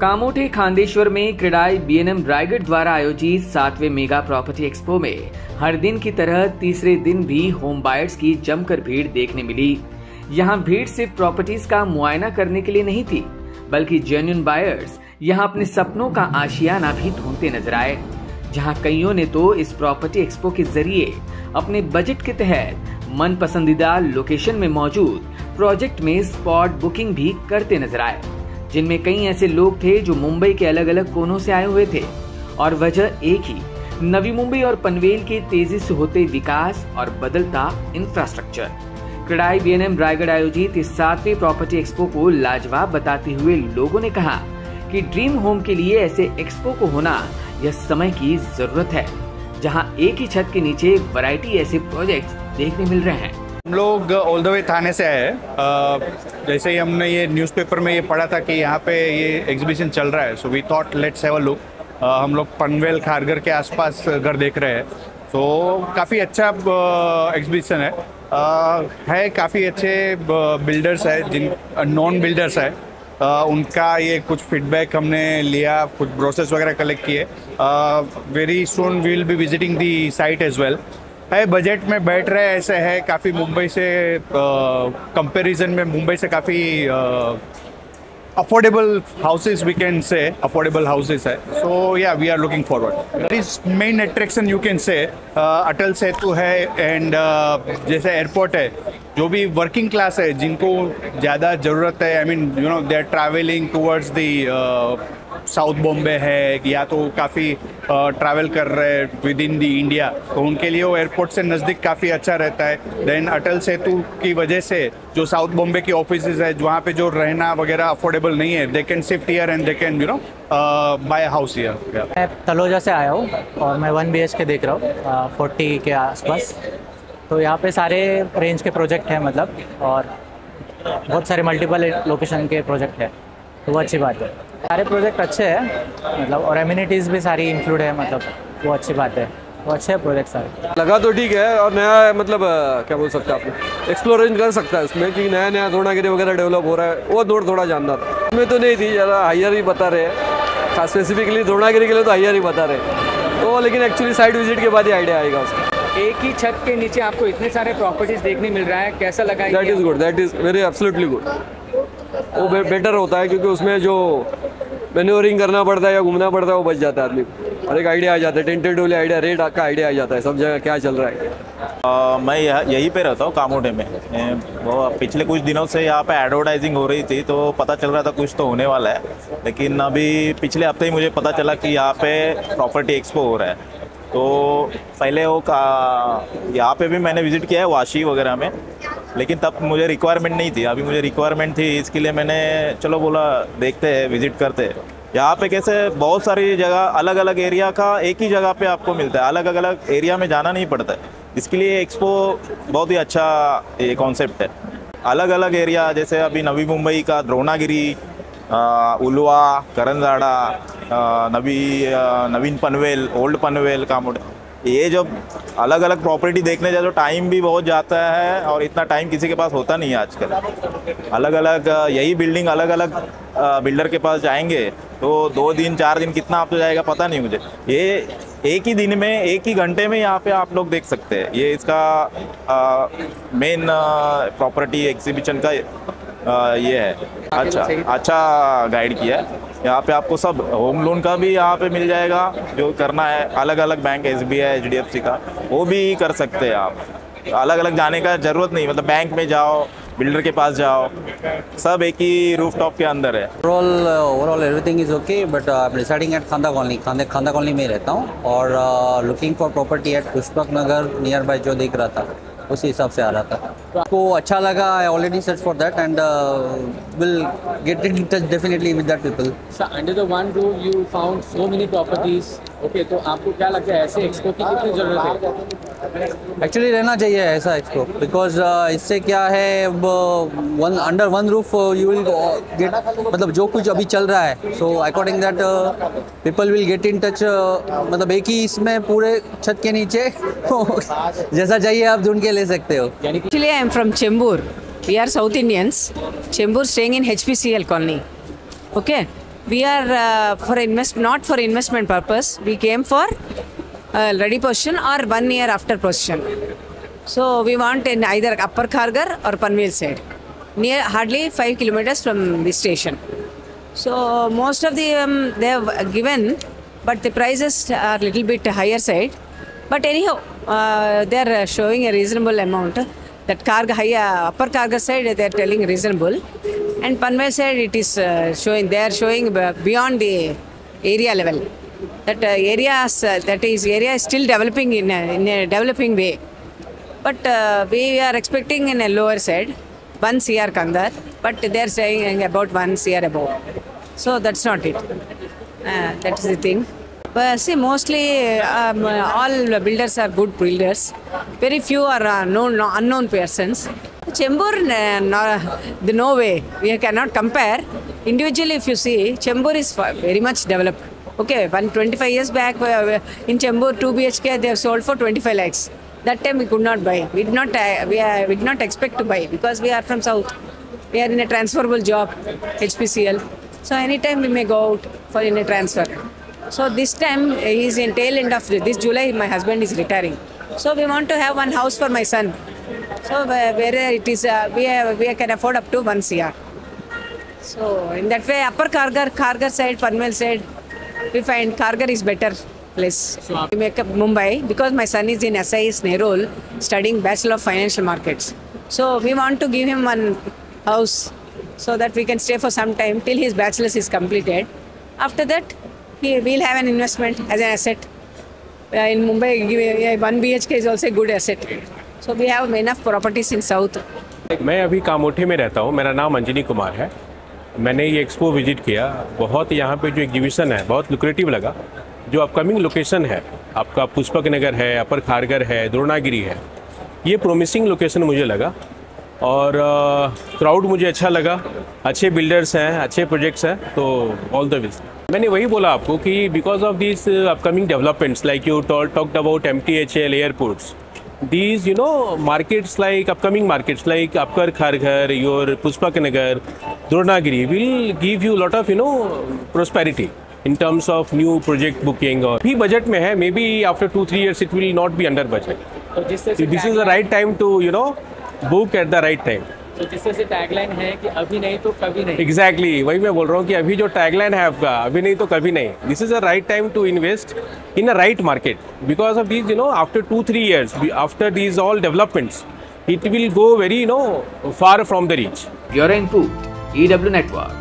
कामोठे खांडेश्वर में क्रेडाई बीएनएम रायगढ़ द्वारा आयोजित 7वें मेगा प्रॉपर्टी एक्सपो में हर दिन की तरह तीसरे दिन भी होम बायर्स की जमकर भीड़ देखने मिली। यहां भीड़ सिर्फ प्रॉपर्टीज का मुआयना करने के लिए नहीं थी, बल्कि जेन्युइन बायर्स यहां अपने सपनों का आशियाना भी ढूंढते नजर आए। जहां कईयों ने तो इस प्रॉपर्टी एक्सपो के जरिए अपने बजट के तहत मन पसंदीदा लोकेशन में मौजूद प्रोजेक्ट में स्पॉट बुकिंग भी करते नजर आए, जिनमें कई ऐसे लोग थे जो मुंबई के अलग अलग कोनों से आए हुए थे और वजह एक ही, नवी मुंबई और पनवेल के तेजी से होते विकास और बदलता इंफ्रास्ट्रक्चर। क्रेडाई बीएनएम रायगढ़ आयोजित इस 7वें प्रॉपर्टी एक्सपो को लाजवाब बताते हुए लोगों ने कहा कि ड्रीम होम के लिए ऐसे एक्सपो को होना यह समय की जरूरत है, जहां एक ही छत के नीचे वैरायटी ऐसे प्रोजेक्ट्स देखने मिल रहे हैं। हम लोग ऑल द वे थाने से आए हैं। जैसे ही हमने ये न्यूज़पेपर में ये पढ़ा था कि यहाँ पे ये एग्जीबिशन चल रहा है, so we thought let's have a look. हम लोग पनवेल खारघर के आसपास घर देख रहे हैं, तो काफ़ी अच्छा एग्जीबिशन है। काफ़ी अच्छे बिल्डर्स है, जिन नॉन बिल्डर्स है, उनका ये कुछ फीडबैक हमने लिया, कुछ ब्रोशर्स वगैरह कलेक्ट किए। Very soon we will be visiting the site as well. है बजट में बैठ रहे ऐसे है, काफ़ी मुंबई से कंपैरिजन में मुंबई से काफ़ी affordable houses, we can say affordable houses है। So yeah we are looking forward. That is main attraction you can say. Atal सेतु है एंड जैसे एयरपोर्ट है, जो भी वर्किंग क्लास है जिनको ज़्यादा ज़रूरत है, I mean you know they are travelling towards the south Bombay है, या तो काफ़ी ट्रैवल कर रहे हैं विद इन दी इंडिया, तो उनके लिए वो एयरपोर्ट से नज़दीक काफ़ी अच्छा रहता है। देन अटल सेतु की वजह से जो साउथ बॉम्बे की ऑफिसेज है, वहाँ पे जो रहना वगैरह अफोर्डेबल नहीं है, they can shift here and they can you know buy house here. मैं तलोजा से आया हूँ और मैं 1 BHK देख रहा हूँ 40 के आसपास। तो यहाँ पे सारे रेंज के प्रोजेक्ट हैं, मतलब, और बहुत सारे मल्टीपल लोकेशन के प्रोजेक्ट हैं, तो वो अच्छी बात है। सारे प्रोजेक्ट अच्छे हैं, मतलब, और एमिनिटीज़ भी सारी इंक्लूड है, मतलब वो अच्छी बात है। वो अच्छे प्रोजेक्ट सारे लगा तो ठीक है, और नया मतलब क्या बोल सकते हैं आपने, एक्सप्लोरेशन कर सकता है इसमें कि नया नया द्रोणागिरी वगैरह डेवलप हो रहा है, वो थोड़ा जानना था। इसमें तो नहीं थी, ज़्यादा हायर ही बता रहे हैं, खास स्पेसिफिकली द्रोणागिरी के लिए तो हायर ही बता रहे हैं, तो लेकिन एक्चुअली साइट विजिट के बाद ही आइडिया आएगा उसका। एक ही छत के नीचे आपको इतने सारे प्रॉपर्टीज देखने मिल रहा है, कैसा लगा? That is good, that is very absolutely good. वो बेटर होता है, क्योंकि उसमें जो मैन्योरिंग करना पड़ता है या घूमना पड़ता है वो बच जाता है आदमी को, और एक आइडिया आ जाता है, टेंटेटिवली आइडिया, रेट का आइडिया आ जाता है, सब जगह क्या चल रहा है। मैं यहीं पे रहता हूँ कामोठे में। वो पिछले कुछ दिनों से यहाँ पे एडवर्टाइजिंग हो रही थी, तो पता चल रहा था कुछ तो होने वाला है, लेकिन अभी पिछले हफ्ते ही मुझे पता चला कि यहाँ पे प्रॉपर्टी एक्सपो हो रहा है। तो पहले वो यहाँ पे भी मैंने विज़िट किया है वाशी वगैरह में, लेकिन तब मुझे रिक्वायरमेंट नहीं थी। अभी मुझे रिक्वायरमेंट थी, इसके लिए मैंने चलो बोला देखते हैं, विज़िट करते हैं। यहाँ पे कैसे बहुत सारी जगह, अलग अलग एरिया का एक ही जगह पे आपको मिलता है, अलग अलग एरिया में जाना नहीं पड़ता है। इसके लिए एक्सपो बहुत ही अच्छा ये कॉन्सेप्ट है। अलग अलग एरिया, जैसे अभी नवी मुंबई का द्रोणागिरी, उलवा, करंजाड़ा, नवीन पनवेल, ओल्ड पनवेल, कामोठे, ये जब अलग अलग प्रॉपर्टी देखने जाए तो टाइम भी बहुत जाता है, और इतना टाइम किसी के पास होता नहीं है आजकल। अलग अलग यही बिल्डिंग अलग अलग बिल्डर के पास जाएंगे तो 2 दिन 4 दिन कितना आप तो जाएगा पता नहीं मुझे। ये एक ही दिन में, एक ही घंटे में यहाँ पे आप लोग देख सकते हैं। ये इसका मेन प्रॉपर्टी एग्जीबिशन का ये है। अच्छा गाइड किया है। यहाँ पे आपको सब होम लोन का भी यहाँ पे मिल जाएगा, जो करना है अलग अलग बैंक, SBI, HDFC का, वो भी कर सकते हैं आप। अलग अलग जाने का ज़रूरत नहीं, मतलब बैंक में जाओ, बिल्डर के पास जाओ, सब एक ही रूफ टॉप के अंदर है। Overall everything is okay, but I am residing at Khanda colony. Khanda colony में रहता हूँ, और looking for property at Pushpak Nagar nearby जो दिख रहा था, उसी हिसाब से आ रहा था। आपको अच्छा लगा, I already search for that and will get in touch definitely with that people. Under the one roof you found so many properties, okay, तो आपको क्या लगता है ऐसे एक्सपो की कितनी ज़रूरत है? एक्चुअली रहना चाहिए ऐसा एक्सपो, बिकॉज इससे क्या है, under one roof you will get, मतलब जो कुछ अभी चल रहा है, so according that people will get in touch, मतलब एक ही इसमें पूरे छत के नीचे जैसा चाहिए आप ढूंढ के ले सकते हो। Actually, I am from Chembur. We are South Indians. Chembur staying in HPCL colony. Okay. We are not for investment purpose. We came for ready position or 1 year after position. So we want in either Upper Kharghar or Panvel side, near hardly 5 kilometers from the station. So most of the they have given, but the prices are little bit higher side. But anyhow, they are showing a reasonable amount. That Upper Kharghar side they are telling reasonable, and Panvel side it is showing, they are showing beyond the area level. That area is still developing in a developing way. But we are expecting in a lower side 1 CR Kandar, but they are saying about 1 CR above. So that's not it. That is the thing. But see, mostly all builders are good builders. Very few are unknown persons. Chembur, no way. We cannot compare. Individually, if you see, Chembur is very much developed. Okay, 25 years back, in Chembur, 2 BHK, they have sold for 25 lakhs. That time we could not buy. We did not expect to buy because we are from South. We are in a transferable job, HPCL. So anytime we may go out for in a transfer. So this time he is in tail end of this July. My husband is retiring. So we want to have one house for my son. So where it is, we can afford up to 1 CR. So in that way, Upper Kharghar side, Panvel side, we find Kharghar is better place. We make up Mumbai because my son is in SIS Nerol studying Bachelor of Financial Markets. So we want to give him one house so that we can stay for some time till his bachelor's is completed. After that, he will have an investment as an asset. In Mumbai, 1 BHK is also a good asset. So we have enough properties in South. मैं अभी कामोठे में रहता हूँ। मेरा नाम अंजनी कुमार है। मैंने ये एक्सपो विजिट किया। बहुत यहाँ पे जो एग्जीबिशन है बहुत लुक्रेटिव लगा। जो अपकमिंग लोकेशन है आपका पुष्पक नगर है, अपर खारगर है, द्रोणागिरी है, ये प्रोमिसिंग लोकेशन मुझे लगा और क्राउड मुझे अच्छा लगा। अच्छे बिल्डर्स हैं, अच्छे प्रोजेक्ट्स हैं, तो ऑल द बेस्ट। मैंने वही बोला आपको कि because of this upcoming developments like you talked about MTHL airports, these markets like upcoming markets like Upper Kharghar, your Pushpak Nagar, Dronagiri will give you a lot of prosperity in terms of new project booking. और भी budget में है, maybe after 2-3 years it will not be under budget. तो जिससे this is the right time to book at the right time. तो जिससे से tagline है कि अभी नहीं तो कभी नहीं. Exactly, वही मैं बोल रहा हूँ कि अभी जो टैगलाइन है आपका अभी नहीं तो कभी नहीं. This is the right time to invest in a right market because of these after 2-3 years after these all developments it will go very far from the reach. Bureau Input, EW Network.